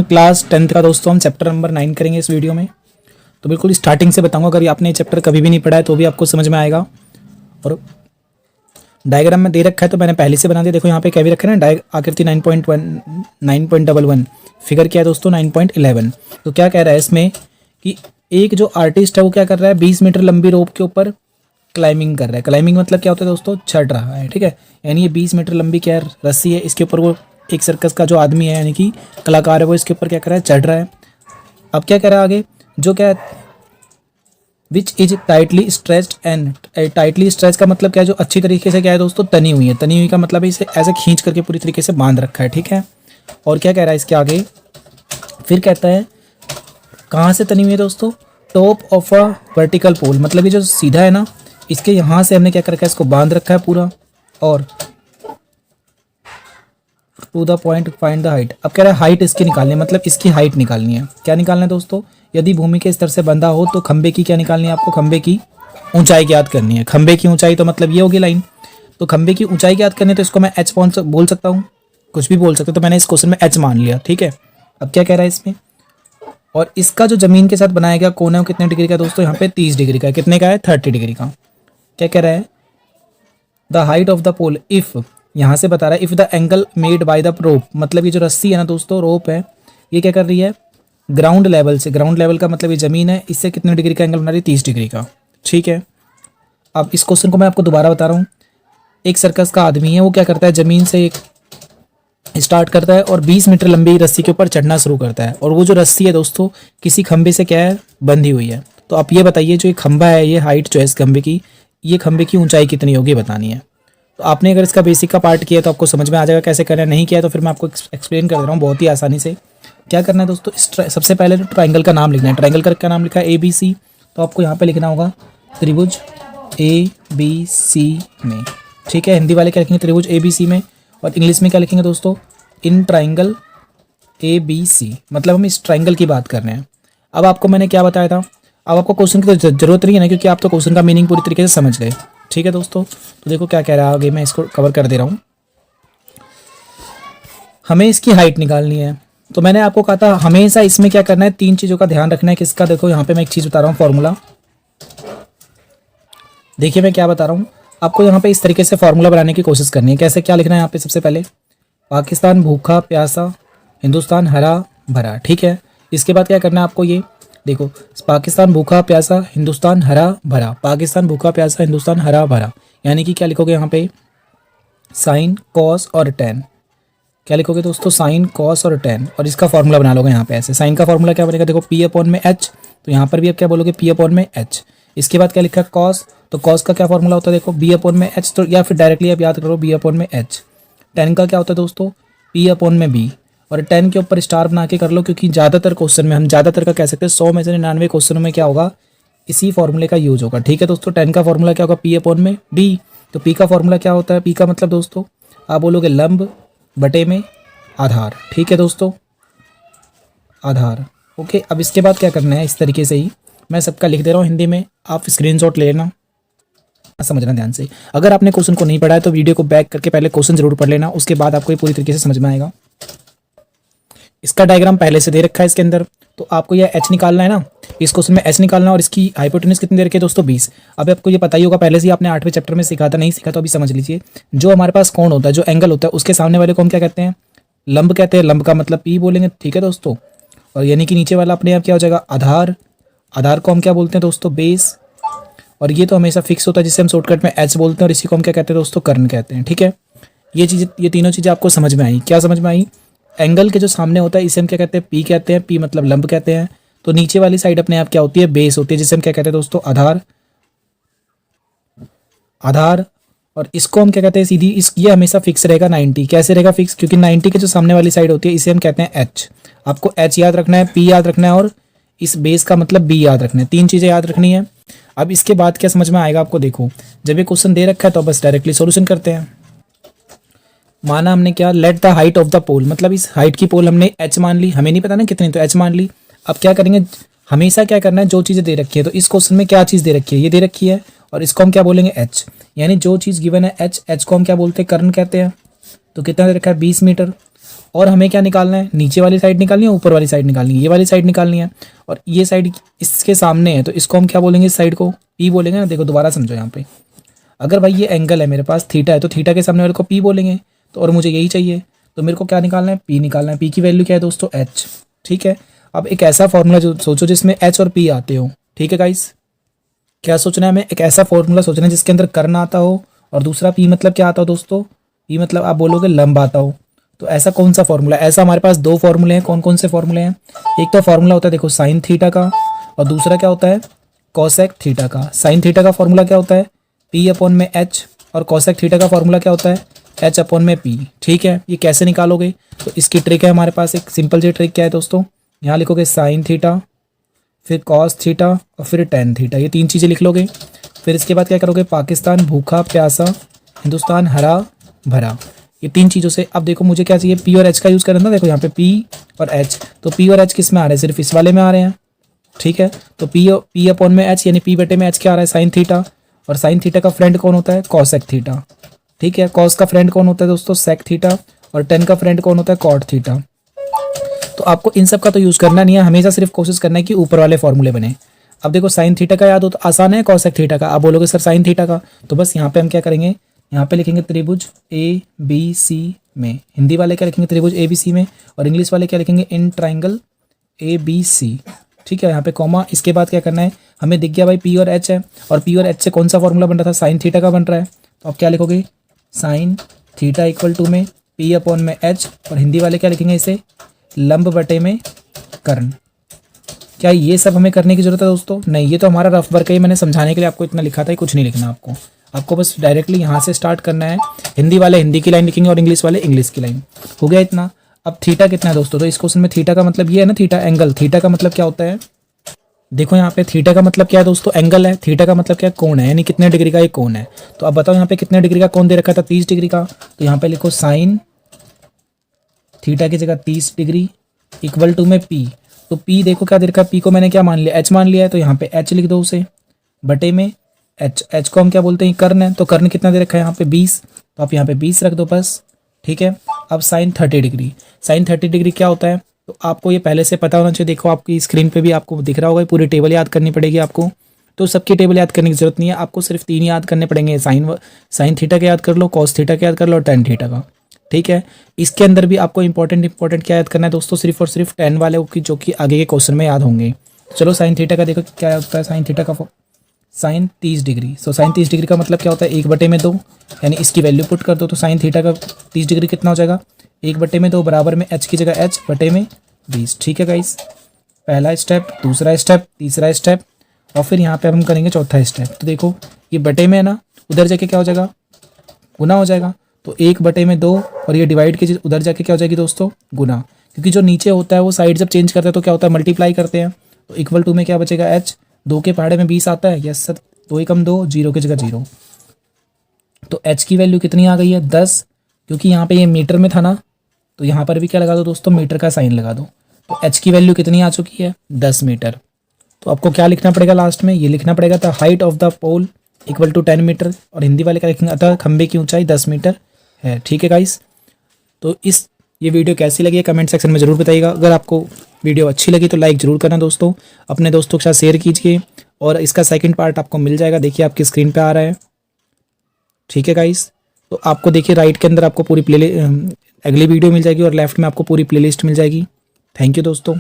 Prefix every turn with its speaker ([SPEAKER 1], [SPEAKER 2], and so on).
[SPEAKER 1] Class 10th का दोस्तों हम चैप्टर नंबर 9 करेंगे इस वीडियो में। तो बिल्कुल स्टार्टिंग से बताऊंगा, अगर आपने ये चैप्टर कभी भी नहीं पढ़ा है तो भी आपको समझ में आएगा। और डायग्राम में दे रखा है तो मैंने पहले से बना दिया। देखो यहाँ पे क्या भी रखा है ना, आकृति 9.11 फिगर क्या है दोस्तों 9.11। तो क्या कह रहा है इसमें कि एक जो आर्टिस्ट है वो क्या कर रहा है, 20 मीटर लंबी रोप के ऊपर क्लाइंबिंग कर रहा है। क्लाइंबिंग मतलब क्या होता है दोस्तों, चढ़ रहा है, ठीक है। यानी ये 20 मीटर लंबी क्या रस्सी है, इसके ऊपर वो एक सर्कस का जो आदमी है यानी कि कलाकार है वो इसके ऊपर क्या कर रहा है, चढ़ रहा है। अब क्या कह रहा है आगे, जो क्या which is tightly stretched and tightly stretch का मतलब क्या है, जो अच्छी तरीके से क्या है दोस्तों तनी हुई है। तनी हुई का मतलब है इसे ऐसे खींच करके पूरी तरीके से बांध रखा है, ठीक है। और क्या कह रहा है इसके आगे, फिर कहता है कहाँ से तनी हुई है दोस्तों, top of a vertical pole, मतलब ये जो सीधा है ना इसके यहाँ से हमने क्या कर रखा है, इसको बांध रखा है पूरा। और to the point find the height. अब कह रहा है हाइट इसकी निकालनी है, मतलब इसकी हाइट निकालनी है। क्या निकालना है दोस्तों, यदि भूमि के स्तर से बंधा हो तो खंबे की क्या निकालनी है आपको, खंबे की ऊंचाई ज्ञात करनी है। खंबे की ऊंचाई तो मतलब ये होगी लाइन, तो खंबे की ऊंचाई ज्ञात करनी है तो इसको मैं एच बोल सकता हूँ, कुछ भी बोल सकते हो। तो मैंने इस क्वेश्चन में एच मान लिया, ठीक है। अब क्या कह रहा है इसमें, और इसका जो जमीन के साथ बनाया गया कोण है वो कितने डिग्री का दोस्तों, यहाँ पे 30 डिग्री का है। कितने का है, 30 डिग्री का। क्या कह रहा है, the height of the pole if, यहाँ से बता रहा है if the angle made by the rope, मतलब ये जो रस्सी है ना दोस्तों, रोप है, ये क्या कर रही है ग्राउंड लेवल से, ग्राउंड लेवल का मतलब ये जमीन है, इससे कितने डिग्री का एंगल बना रही है, 30 डिग्री का, ठीक है। अब इस क्वेश्चन को मैं आपको दोबारा बता रहा हूँ। एक सर्कस का आदमी है, वो क्या करता है, जमीन से एक स्टार्ट करता है और 20 मीटर लंबी रस्सी के ऊपर चढ़ना शुरू करता है। और वो जो रस्सी है दोस्तों किसी खंबे से क्या है, बंधी हुई है। तो आप ये बताइए जो ये खंबा है, ये हाइट जो है इस खंबे की, ये खंबे की ऊंचाई कितनी होगी बतानी है। तो आपने अगर इसका बेसिक का पार्ट किया तो आपको समझ में आ जाएगा कैसे करना है, नहीं किया तो फिर मैं आपको एक्सप्लेन कर दे रहा हूँ बहुत ही आसानी से। क्या करना है दोस्तों, सबसे पहले तो ट्राइंगल का नाम लिखना है। ट्राइंगल का नाम लिखा है ABC, तो आपको यहाँ पे लिखना होगा त्रिभुज ABC में, ठीक है। हिंदी वाले क्या लिखेंगे, त्रिभुज ABC में। और इंग्लिश में क्या लिखेंगे दोस्तों, इन ट्राइंगल ABC, मतलब हम इस ट्राइंगल की बात कर रहे हैं। अब आपको मैंने क्या बताया था, अब आपको क्वेश्चन की तो जरूरत नहीं है ना, क्योंकि आप तो क्वेश्चन का मीनिंग पूरी तरीके से समझ गए, ठीक है दोस्तों। तो देखो क्या कह रहा है आगे, मैं इसको कवर कर दे रहा हूँ। हमें इसकी हाइट निकालनी है, तो मैंने आपको कहा था हमेशा इसमें क्या करना है, 3 चीज़ों का ध्यान रखना है। किसका, देखो यहाँ पे मैं एक चीज़ बता रहा हूँ, फॉर्मूला देखिए मैं क्या बता रहा हूँ आपको। यहाँ पे इस तरीके से फॉर्मूला बनाने की कोशिश करनी है। कैसे, क्या लिखना है यहाँ पे, सबसे पहले पाकिस्तान भूखा प्यासा, हिंदुस्तान हरा भरा, ठीक है। इसके बाद क्या करना है आपको, ये देखो पाकिस्तान भूखा प्यासा हिंदुस्तान हरा भरा, पाकिस्तान भूखा प्यासा हिंदुस्तान हरा भरा, यानी कि क्या लिखोगे यहाँ पे, साइन कॉस और टेन। क्या लिखोगे दोस्तों, साइन कॉस और टेन, और इसका फॉर्मूला बना लोगे यहाँ पे ऐसे। साइन का फॉर्मूला क्या बनेगा, देखो P/H, तो यहाँ पर भी आप क्या बोलोगे P/H। इसके बाद क्या लिखा है कॉस, तो कॉस का क्या फॉर्मूला होता है, देखो B/H, तो या फिर डायरेक्टली आप याद करो B/H। टेन का क्या होता है दोस्तों, P/B, और 10 के ऊपर स्टार बना के कर लो, क्योंकि ज़्यादातर क्वेश्चन में, हम ज़्यादातर का कह सकते हैं 100 में से 99 क्वेश्चनों में क्या होगा, इसी फॉर्मूले का यूज होगा, ठीक है दोस्तों। 10 का फॉर्मूला क्या होगा, P/B। तो P का फॉर्मूला क्या होता है, P का मतलब दोस्तों आप बोलोगे लंब बटे में आधार, ठीक है दोस्तों, आधार, ओके। अब इसके बाद क्या करना है, इस तरीके से ही मैं सबका लिख दे रहा हूँ हिंदी में, आप स्क्रीनशॉट ले लेना, समझना ध्यान से। अगर आपने क्वेश्चन को नहीं पढ़ा है तो वीडियो को बैक करके पहले क्वेश्चन जरूर पढ़ लेना, उसके बाद आपको ये पूरी तरीके से समझ में आएगा। इसका डायग्राम पहले से दे रखा है इसके अंदर, तो आपको यह H निकालना है ना, इस क्वेश्चन में H निकालना, और इसकी हाइपोटेन्यूज कितनी दे रखी है दोस्तों 20। अब आपको ये पता ही होगा, पहले से ही आपने 8वें चैप्टर में सीखा था, नहीं सीखा तो अभी समझ लीजिए। जो हमारे पास कोण होता है, जो एंगल होता है, उसके सामने वाले को हम क्या कहते हैं, लंब कहते हैं। लंब का मतलब P बोलेंगे, ठीक है दोस्तों। और यानी कि नीचे वाला अपने आप क्या हो जाएगा, आधार। आधार को हम क्या बोलते हैं दोस्तों, बेस। और ये तो हमेशा फिक्स होता है जिसे हम शॉर्टकट में H बोलते हैं, और इसी को हम क्या कहते हैं दोस्तों, कर्ण कहते हैं, ठीक है। ये तीनों चीज़ें आपको समझ में आई, क्या समझ में आई, एंगल के जो सामने होता है इसे हम क्या कहते हैं, P कहते हैं, P मतलब लंब कहते हैं। तो नीचे वाली साइड अपने आप क्या होती है, बेस होती है, जिसे हम क्या कहते हैं दोस्तों, आधार। आधार, और इसको हम क्या कहते हैं सीधी, ये हमेशा फिक्स रहेगा 90। कैसे रहेगा फिक्स, क्योंकि 90 के जो सामने वाली साइड होती है इसे हम कहते हैं H। आपको H याद रखना है, P याद रखना है, और इस बेस का मतलब B याद रखना है। 3 चीज़ें याद रखनी है। अब इसके बाद क्या समझ में आएगा आपको, देखो जब ये क्वेश्चन दे रखा है तो बस डायरेक्टली सॉल्यूशन करते हैं। माना हमने क्या, let the height of the pole, मतलब इस हाइट की पोल हमने H मान ली, हमें नहीं पता ना कितनी, तो H मान ली। अब क्या करेंगे, हमेशा क्या करना है, जो चीज़ें दे रखी है, तो इस क्वेश्चन में क्या चीज़ दे रखी है, ये दे रखी है, और इसको हम क्या बोलेंगे H, यानी जो चीज़ गिवन है H को हम क्या बोलते हैं, कर्ण कहते हैं। तो कितना दे रखा है 20 मीटर, और हमें क्या निकालना है, नीचे वाली साइड निकालनी है, ऊपर वाली साइड निकालनी है, ये वाली साइड निकालनी है। और ये साइड इसके सामने है तो इसको हम क्या बोलेंगे, इस साइड को पी बोलेंगे ना। देखो दोबारा समझो यहाँ पे, अगर भाई ये एंगल है मेरे पास थीटा है तो थीटा के सामने वाले को पी बोलेंगे। तो और मुझे यही चाहिए, तो मेरे को क्या निकालना है, पी निकालना है। पी की वैल्यू क्या है दोस्तों, एच। ठीक है, अब एक ऐसा फॉर्मूला जो सोचो जिसमें एच और पी आते हो। ठीक है गाइस, क्या सोचना है हमें, एक ऐसा फॉर्मूला सोचना है जिसके अंदर कर्न आता हो और दूसरा पी मतलब क्या आता हो दोस्तों, पी मतलब आप बोलोगे लंब आता हो। तो ऐसा कौन सा फॉर्मूला, ऐसा हमारे पास दो फॉर्मूले हैं। कौन कौन से फॉर्मूले हैं, एक तो फॉर्मूला होता है देखो साइन थीटा का, और दूसरा क्या होता है कॉसेक थीटा का। साइन थीटा का फॉर्मूला क्या होता है, पी अपॉन में एच, और कॉसेक थीटा का फॉर्मूला क्या होता है, एच अपॉन में पी। ठीक है, ये कैसे निकालोगे, तो इसकी ट्रिक है हमारे पास, एक सिंपल सी ट्रिक क्या है दोस्तों, यहाँ लिखोगे साइन थीटा, फिर कॉस थीटा और फिर टेन थीटा, ये तीन चीज़ें लिख लोगे। फिर इसके बाद क्या करोगे, पाकिस्तान भूखा प्यासा, हिंदुस्तान हरा भरा, ये तीन चीज़ों से। अब देखो मुझे क्या चाहिए, पी और एच का यूज़ करना था। देखो यहाँ पे पी और एच, तो पी और एच किस में आ रहे हैं, सिर्फ इस वाले में आ रहे हैं। ठीक है, तो पी अपॉन में एच, यानी पी बटे में एच क्या आ रहा है, साइन थीटा। और साइन थीटा का फ्रेंड कौन होता है, कॉसेक थीटा। ठीक है, कॉस का फ्रेंड कौन होता है दोस्तों, सेक थीटा, और टेन का फ्रेंड कौन होता है, कॉट थीटा। तो आपको इन सब का तो यूज़ करना नहीं है, हमेशा सिर्फ कोशिश करना है कि ऊपर वाले फॉर्मूले बने। अब देखो साइन थीटा का याद हो तो आसान है, कॉसेक थीटा का आप बोलोगे सर साइन थीटा का, तो बस यहाँ पे हम क्या करेंगे, यहाँ पे लिखेंगे त्रिभुज ए बी सी में, हिंदी वाले क्या लिखेंगे त्रिभुज ए बी सी में, और इंग्लिश वाले क्या लिखेंगे in triangle A B C. ठीक है, यहाँ पे कॉमा, इसके बाद क्या करना है, हमें दिख गया भाई पी और एच है, और पी और एच से कौन सा फॉर्मूला बन रहा था, साइन थीटा का बन रहा है। तो आप क्या लिखोगे, साइन थीटा इक्वल टू में पी अपॉन में एच, और हिंदी वाले क्या लिखेंगे इसे, लंब बटे में कर्ण। क्या ये सब हमें करने की जरूरत है दोस्तों, नहीं, ये तो हमारा रफ वर्क है, मैंने समझाने के लिए आपको इतना लिखा था, कुछ नहीं लिखना आपको। आपको बस डायरेक्टली यहाँ से स्टार्ट करना है, हिंदी वाले हिंदी की लाइन लिखेंगे और इंग्लिश वाले इंग्लिश की लाइन। हो गया इतना। अब थीटा कितना है दोस्तों, तो इस क्वेश्चन में थीटा का मतलब ये है ना, थीटा एंगल, थीटा का मतलब क्या होता है, देखो यहाँ पे थीटा का मतलब क्या है दोस्तों, एंगल है। थीटा का मतलब क्या है, कोण है, यानी कितने डिग्री का ये कोण है। तो अब बताओ यहाँ पे कितने डिग्री का कोण दे रखा था, 30 डिग्री का। तो यहाँ पे लिखो साइन थीटा की जगह 30 डिग्री इक्वल टू में पी। तो पी देखो क्या दे रखा है, पी को मैंने क्या मान लिया, एच मान लिया है, तो यहाँ पे एच लिख दो उसे, बटे में एच। एच को हम क्या बोलते हैं, कर्ण है, तो कर्ण कितना दे रखा है यहाँ पे 20, तो आप यहाँ पे 20 रख दो बस। ठीक है, अब साइन 30 डिग्री, साइन 30 डिग्री क्या होता है, तो आपको ये पहले से पता होना चाहिए। देखो आपकी स्क्रीन पे भी आपको दिख रहा होगा, पूरी टेबल याद करनी पड़ेगी आपको। तो सबकी टेबल याद करने की जरूरत नहीं है, आपको सिर्फ तीन याद करने पड़ेंगे, साइन थीटा का याद कर लो, कॉस थीटा का याद कर लो, और टेन थीटा का। ठीक है, इसके अंदर भी आपको इंपॉर्टेंट क्या याद करना है दोस्तों, सिर्फ और सिर्फ टेन वाले की, जो कि आगे के क्वेश्चन में याद होंगे। चलो साइन थीटा का देखो क्या होता है, साइन थीटा का sine 30 degree. So sine 30 degree का मतलब क्या होता है, 1/2, यानी इसकी वैल्यू पुट कर दो, तो साइन थीटा का 30 डिग्री कितना हो जाएगा, 1/2 बराबर में एच की जगह एच बटे में 20। ठीक है गाइस, पहला स्टेप, दूसरा स्टेप, तीसरा स्टेप, और फिर यहाँ पे हम करेंगे चौथा स्टेप। तो देखो ये बटे में है ना, उधर जाके क्या हो जाएगा, गुना हो जाएगा। तो 1/2 और ये डिवाइड की उधर जाके क्या हो जाएगी दोस्तों, गुना, क्योंकि जो नीचे होता है वो साइड जब चेंज करते हैं तो क्या होता है, मल्टीप्लाई करते हैं। तो इक्वल टू में क्या बचेगा, एच, 2 के पहाड़े में 20 आता है, यस सर, 2 एकम 2, 0 की जगह 0। तो एच की वैल्यू कितनी आ गई है, 10, क्योंकि यहाँ पे ये मीटर में था ना, तो यहाँ पर भी क्या लगा दो दोस्तों, मीटर का साइन लगा दो। तो एच की वैल्यू कितनी आ चुकी है, 10 मीटर। तो आपको क्या लिखना पड़ेगा लास्ट में, ये लिखना पड़ेगा the height of the pole equal to 10 metre, और हिंदी वाले का लिखेंगे अतः खंबे की ऊंचाई 10 मीटर है। ठीक है गाइस, तो ये वीडियो कैसी लगी है कमेंट सेक्शन में ज़रूर बताइएगा। अगर आपको वीडियो अच्छी लगी तो लाइक ज़रूर करना दोस्तों, अपने दोस्तों के साथ शेयर कीजिए, और इसका सेकंड पार्ट आपको मिल जाएगा, देखिए आपकी स्क्रीन पे आ रहा है। ठीक है गाइस, तो आपको देखिए राइट के अंदर आपको पूरी अगली वीडियो मिल जाएगी, और लेफ्ट में आपको पूरी प्लेलिस्ट मिल जाएगी। थैंक यू दोस्तों।